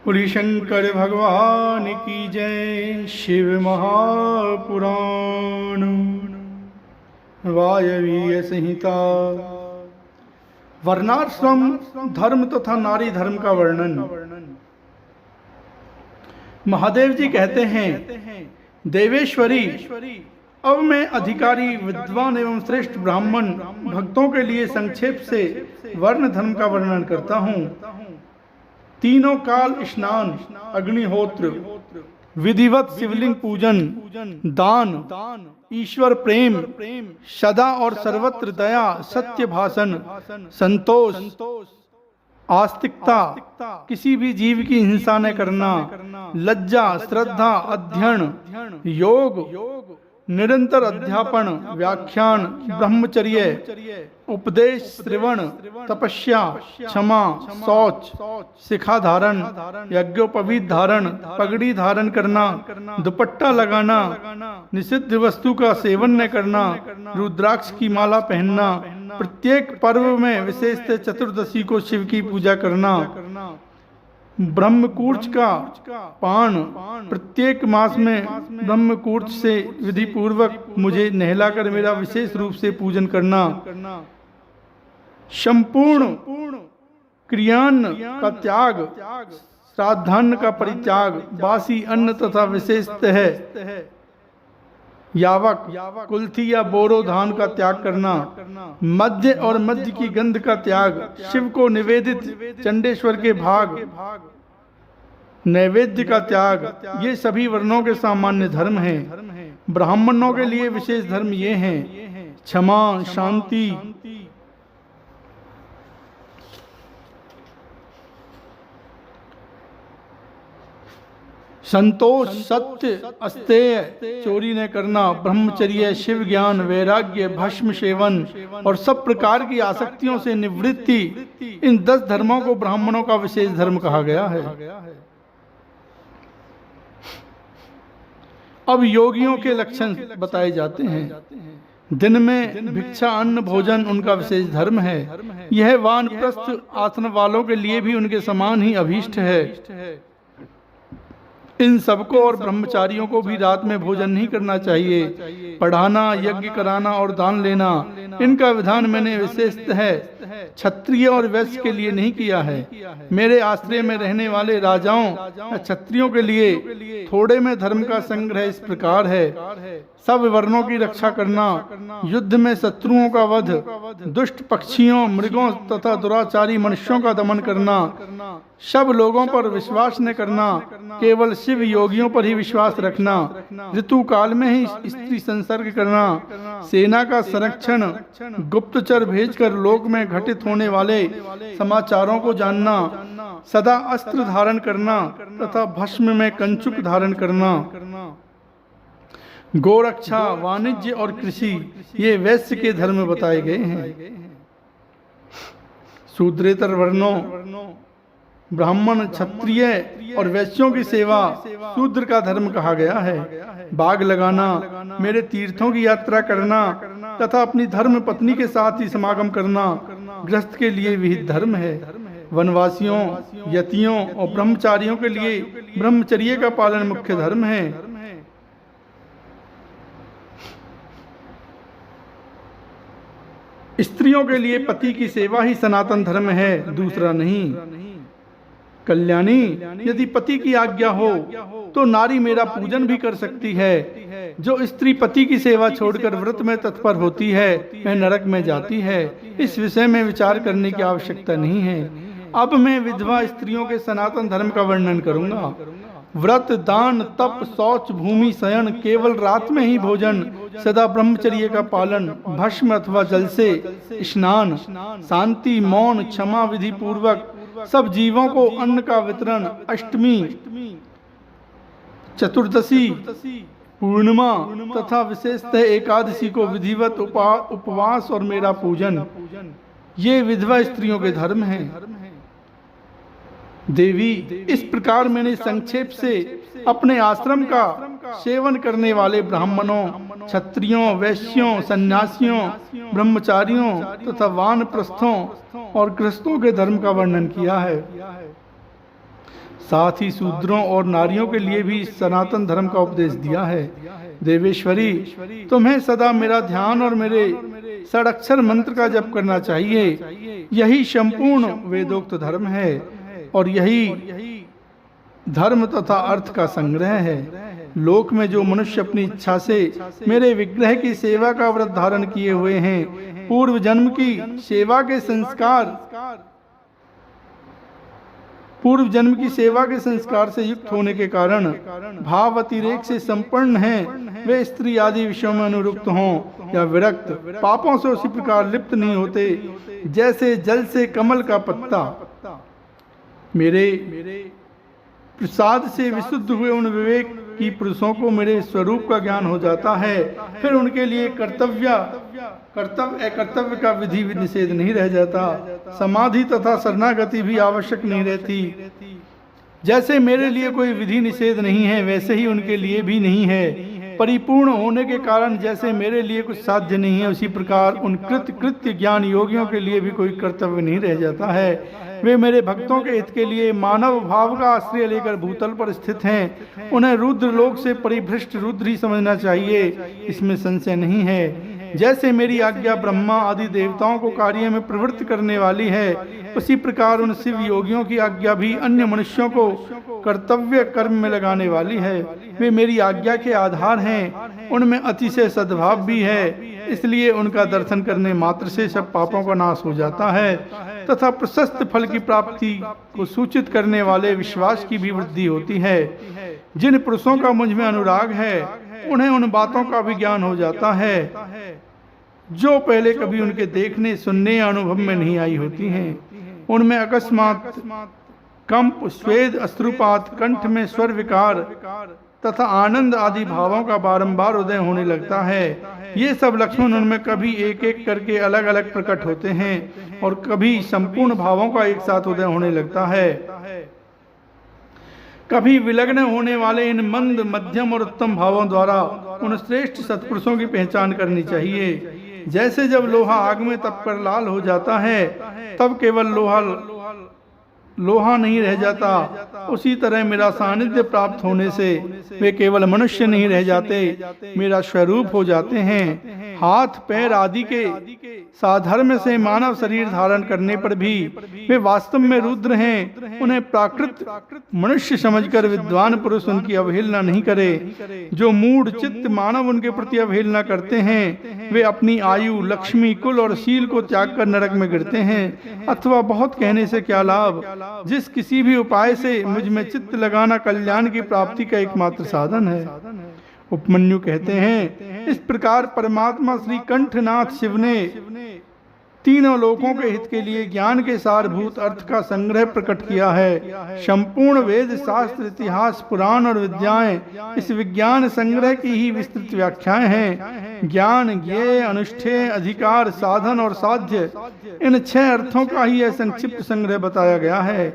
बोलिए शंकर भगवान की जय। शिव महापुराण वायवीय संहिता। वर्णाश्रम धर्म तथा नारी धर्म का वर्णन। महादेव जी कहते हैं, देवेश्वरी, अब मैं अधिकारी विद्वान एवं श्रेष्ठ ब्राह्मण भक्तों के लिए संक्षेप से वर्ण धर्म का वर्णन करता हूँ। तीनों काल स्नान, अग्निहोत्र, विधिवत शिवलिंग पूजन, दान, ईश्वर प्रेम, सदा और सर्वत्र दया, सत्य भाषण, संतोष, आस्तिकता, किसी भी जीव की हिंसा न करना, लज्जा, श्रद्धा, अध्ययन, योग, निरंतर अध्यापन, व्याख्यान, ब्रह्मचर्य, उपदेश, श्रवण, तपस्या, क्षमा, शौच, शिखा धारण, यज्ञोपवीत धारण, पगड़ी धारण करना, दुपट्टा लगाना, निषिद्ध वस्तु का सेवन न करना, रुद्राक्ष की माला पहनना, प्रत्येक पर्व में विशेषतः चतुर्दशी को शिव की पूजा करना, ब्रह्मकूर्च का पान, प्रत्येक मास में ब्रह्मकूर्च से विधि पूर्वक मुझे नहलाकर मेरा विशेष रूप से पूजन करना, संपूर्ण क्रियान्न का त्याग, श्राद्धान्न का परित्याग, बासी अन्न तथा विशेषतः यावक, कुल्थी या बोरो धान का त्याग करना, मध्य और मध्य की गंध का त्याग, शिव को निवेदित चंडेश्वर के भाग नैवेद्य का त्याग, ये सभी वर्णों के सामान्य धर्म हैं। ब्राह्मणों के लिए विशेष धर्म ये हैं: क्षमा, शांति, संतोष, सत्य, अस्तेय, चोरी न करना, ब्रह्मचर्य, शिव ज्ञान, वैराग्य, भस्म सेवन और सब प्रकार की आसक्तियों से निवृत्ति, इन 10 धर्मों को ब्राह्मणों का विशेष धर्म कहा गया है। अब योगियों के लक्षण बताए जाते हैं। दिन में भिक्षा, अन्न, भोजन उनका विशेष धर्म है। यह वानप्रस्थ आसन वालों के लिए भी उनके समान ही अभीष्ट है। इन सबको और ब्रह्मचारियों को भी रात में भोजन नहीं करना चाहिए। पढ़ाना, यज्ञ कराना और दान लेना, इनका विधान मैंने विशेषतः क्षत्रिय और वैश्य के लिए नहीं किया है। मेरे आश्रय में रहने वाले राजाओं, क्षत्रियों के लिए थोड़े में धर्म का संग्रह इस प्रकार है: सब वर्णों की रक्षा करना, युद्ध में शत्रुओं का वध, दुष्ट पक्षियों, मृगों तथा दुराचारी मनुष्यों का दमन करना, सब लोगों पर विश्वास न करना, केवल शिव योगियों पर ही विश्वास रखना, ऋतु काल में ही स्त्री संसर्ग करना, सेना का संरक्षण, गुप्तचर भेजकर लोक में घटित होने वाले समाचारों को जानना, सदा अस्त्र धारण करना तथा भस्म में कंचुक धारण करना, गोरक्षा, वाणिज्य और कृषि, ये वैश्य के धर्म बताए गए हैं। शूद्रेतर वर्णों, ब्राह्मण, क्षत्रिय और वैश्यों की सेवा शूद्र का धर्म कहा गया है। बाग लगाना, मेरे तीर्थों की यात्रा करना तथा अपनी धर्म पत्नी के साथ ही समागम करना गृहस्थ के लिए विहित धर्म है। वनवासियों, यतियों और ब्रह्मचारियों के लिए ब्रह्मचर्य का पालन मुख्य धर्म है। स्त्रियों के लिए पति की सेवा ही सनातन धर्म है, दूसरा नहीं। कल्याणी, यदि पति की आज्ञा हो तो नारी मेरा पूजन भी कर सकती है। जो स्त्री पति की सेवा छोड़कर व्रत में तत्पर होती है वह नरक में जाती है। इस विषय में विचार करने की आवश्यकता नहीं है। अब मैं विधवा स्त्रियों के सनातन धर्म का वर्णन करूंगा। व्रत, दान, तप, शौच, भूमि शयन, केवल रात में ही भोजन, सदा ब्रह्मचर्य का पालन, भस्म अथवा जल से स्नान, शांति, मौन, क्षमा विधि पूर्वक, सब जीवों को अन्न का वितरण, अष्टमी, चतुर्दशी, पूर्णिमा तथा विशेषतः एकादशी को विधिवत उपवास और मेरा पूजन, ये विधवा स्त्रियों के धर्म हैं। देवी, इस प्रकार मैंने संक्षेप से अपने आश्रम का सेवन करने वाले ब्राह्मणों, क्षत्रियों, वैश्यों, सन्यासियों, ब्रह्मचारियों तथा वानप्रस्थों और गृहस्थों के धर्म का वर्णन किया है। साथ ही शूद्रों और नारियों के लिए भी सनातन धर्म का उपदेश दिया है। देवेश्वरी, तुम्हें सदा मेरा ध्यान और मेरे षडाक्षर मंत्र का जप करना चाहिए। यही संपूर्ण वेदोक्त धर्म है और यही धर्म तथा अर्थ का संग्रह है। लोक में जो मनुष्य अपनी इच्छा से मेरे विग्रह की सेवा का व्रत धारण किए हुए हैं, पूर्व जन्म की सेवा के संस्कार से युक्त होने के कारण भाव अतिरेक से संपन्न हैं, वे स्त्री आदि विषयों में अनुरुक्त हों या विरक्त, पापों से उसी प्रकार लिप्त नहीं होते जैसे जल से कमल का पत्ता। मेरे प्रसाद से विशुद्ध हुए उन विवेक की पुरुषों को मेरे स्वरूप का ज्ञान हो जाता है। फिर उनके लिए कर्तव्य अकर्तव्य का विधि निषेध नहीं रह जाता। समाधि तथा शरणागति भी आवश्यक नहीं रहती। जैसे मेरे लिए कोई विधि निषेध नहीं है, वैसे ही उनके लिए भी नहीं है। परिपूर्ण होने के कारण जैसे मेरे लिए कुछ साध्य नहीं है, उसी प्रकार उन कृत्य ज्ञान योगियों के लिए भी कोई कर्तव्य नहीं रह जाता है। वे मेरे भक्तों के हित के लिए मानव भाव का आश्रय लेकर भूतल पर स्थित हैं। उन्हें रुद्र लोक से परिभ्रष्ट रुद्र ही समझना चाहिए, इसमें संशय नहीं है। जैसे मेरी आज्ञा ब्रह्मा आदि देवताओं को कार्य में प्रवृत्त करने वाली है, उसी प्रकार उन शिव योगियों की आज्ञा भी अन्य मनुष्यों को कर्तव्य कर्म में लगाने वाली है। वे मेरी आज्ञा के आधार हैं, उनमें अतिशय सद्भाव भी है, इसलिए उनका दर्शन करने मात्र से सब पापों का नाश हो जाता है तथा प्रशस्त फल की प्राप्ति को सूचित करने वाले विश्वास की भी वृद्धि होती है। जिन पुरुषों का मुझ में अनुराग है, उन्हें उन बातों का भी ज्ञान हो जाता है जो पहले कभी उनके देखने, सुनने या अनुभव में नहीं आई होती हैं। उनमें अकस्मात कंप, स्वेद, अश्रुपात, कंठ में स्वर विकार तथा आनंद आदि भावों का बारंबार उदय होने लगता है। ये सब लक्षण उनमें कभी एक एक करके अलग अलग प्रकट होते हैं और कभी संपूर्ण भावों का एक साथ उदय होने लगता है। कभी विलग्न होने वाले इन मंद, मध्यम और उत्तम भावों द्वारा उन श्रेष्ठ सत्पुरुषों की पहचान करनी चाहिए। जैसे जब लोहा आग में तपकर लाल हो जाता है, तब केवल लोहा नहीं रह जाता, उसी तरह मेरा सानिध्य प्राप्त होने से वे केवल मनुष्य नहीं रह जाते, मेरा स्वरूप हो जाते हैं। हाथ पैर आदि के साधर्म से मानव शरीर धारण करने पर भी वे वास्तव में रुद्र हैं। उन्हें प्राकृत मनुष्य समझकर विद्वान पुरुष उनकी अवहेलना नहीं करे। जो मूढ़ चित्त मानव उनके प्रति अवहेलना करते हैं, वे अपनी आयु, लक्ष्मी, कुल और शील को त्याग कर नरक में गिरते हैं। अथवा बहुत कहने से क्या लाभ, जिस किसी भी उपाय से मुझ में चित्त लगाना कल्याण की प्राप्ति का एकमात्र साधन है। उपमन्यु कहते हैं, इस प्रकार परमात्मा श्री कंठनाथ शिव ने तीनों लोकों के हित के लिए ज्ञान के सारभूत अर्थ का संग्रह प्रकट किया है। संपूर्ण वेद, शास्त्र, इतिहास, पुराण और विद्याएं इस विज्ञान संग्रह की ही विस्तृत व्याख्याएं हैं। ज्ञान, ज्ञेय, अनुष्ठेय, अधिकार, साधन और साध्य, इन 6 अर्थों का ही यह संक्षिप्त संग्रह बताया गया है।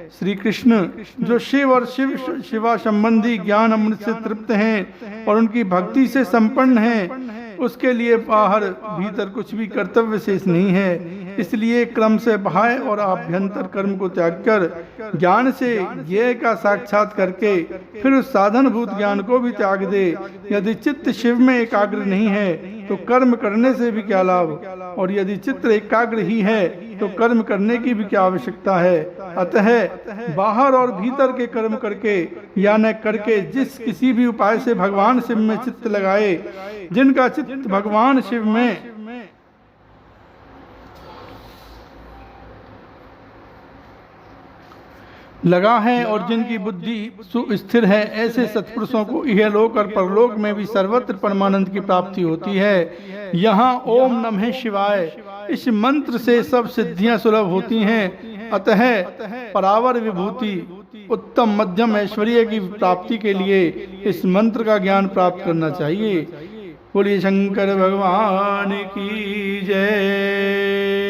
श्री कृष्ण जो शिव और शिवा संबंधी ज्ञान अमृत से तृप्त हैं और उनकी भक्ति से संपन्न हैं, उसके लिए बाहर भीतर कुछ भी कर्तव्य शेष नहीं है। इसलिए क्रम से बाह्य और आभ्यंतर कर्म को त्याग कर ज्ञान से ज्ञेय का साक्षात करके फिर उस साधनभूत ज्ञान को भी त्याग दे। यदि चित्त शिव में एकाग्र नहीं है तो कर्म करने से भी क्या लाभ, और यदि चित्त एकाग्र ही है तो कर्म करने की भी क्या आवश्यकता है। अतः बाहर और भीतर के कर्म करके या न करके जिस किसी भी उपाय से भगवान शिव में चित्त लगाए, जिनका चित्त भगवान शिव में लगा है और जिनकी बुद्धि सुस्थिर है, ऐसे सत्पुरुषों को इहलोक और परलोक में भी सर्वत्र परमानंद की प्राप्ति होती है। यहाँ ओम नमः शिवाय इस मंत्र से सब सिद्धियां सुलभ होती हैं। अतः परावर विभूति, उत्तम मध्यम ऐश्वर्य की प्राप्ति के लिए इस मंत्र का ज्ञान प्राप्त करना चाहिए। बोलिए शंकर भगवान की जय।